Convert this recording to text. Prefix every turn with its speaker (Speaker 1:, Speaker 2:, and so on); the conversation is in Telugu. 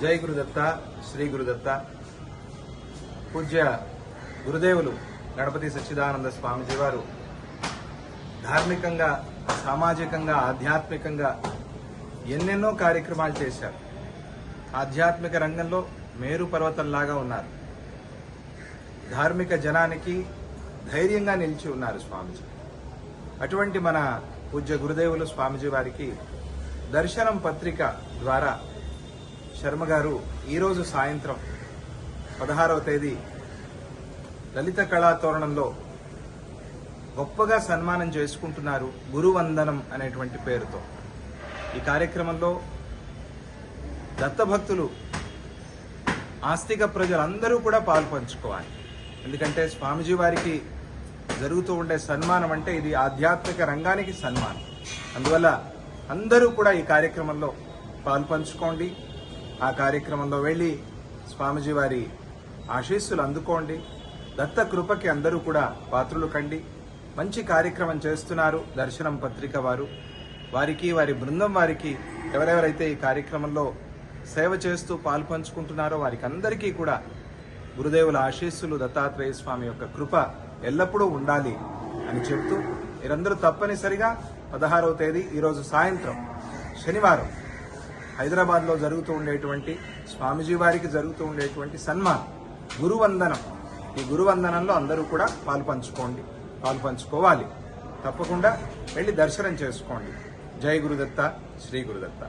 Speaker 1: జై గురుదత్త, శ్రీ గురుదత్త. పూజ్య గురుదేవులు గణపతి సచ్చిదానంద స్వామిజీ వారు ధార్మికంగా, సామాజికంగా, ఆధ్యాత్మికంగా ఎన్నెన్నో కార్యక్రమాలు చేశారు. ఆధ్యాత్మిక రంగంలో మేరు పర్వతంలాగా ఉన్నారు. ధార్మిక జనానికి ధైర్యంగా నిలిచి ఉన్నారు స్వామిజీ. అటువంటి మన పూజ్య గురుదేవులు స్వామిజీ వారికి దర్శనం పత్రిక ద్వారా శర్మ గారు ఈరోజు సాయంత్రం 16వ తేదీ లలిత కళాతోరణంలో గొప్పగా సన్మానం చేసుకుంటున్నారు, గురువందనం అనేటువంటి పేరుతో. ఈ కార్యక్రమంలో దత్తభక్తులు, ఆస్తిక ప్రజలందరూ కూడా పాల్పంచుకోవాలి. ఎందుకంటే స్వామిజీ వారికి జరుగుతూ ఉండే సన్మానం అంటే ఇది ఆధ్యాత్మిక రంగానికి సన్మానం. అందువల్ల అందరూ కూడా ఈ కార్యక్రమంలో పాల్పంచుకోండి. ఆ కార్యక్రమంలో వెళ్లి స్వామిజీ వారి ఆశీస్సులు అందుకోండి. దత్త కృపకి అందరూ కూడా పాత్రులు కండి. మంచి కార్యక్రమం చేస్తున్నారు దర్శనం పత్రిక వారు. వారికి, వారి బృందం వారికి, ఎవరెవరైతే ఈ కార్యక్రమంలో సేవ చేస్తూ పాల్పంచుకుంటున్నారో వారికి అందరికీ కూడా గురుదేవుల ఆశీస్సులు, దత్తాత్రేయ స్వామి యొక్క కృప ఎల్లప్పుడూ ఉండాలి అని చెప్తూ, మీరందరూ తప్పనిసరిగా 16వ తేదీ ఈరోజు సాయంత్రం శనివారం హైదరాబాద్లో జరుగుతూ ఉండేటువంటి స్వామిజీ వారికి జరుగుతూ ఉండేటువంటి సన్మానం గురువందనం. ఈ గురువందనంలో అందరూ కూడా పాల్పంచుకోవాలి. తప్పకుండా వెళ్ళి దర్శనం చేసుకోండి. జై గురుదత్త, శ్రీ గురుదత్త.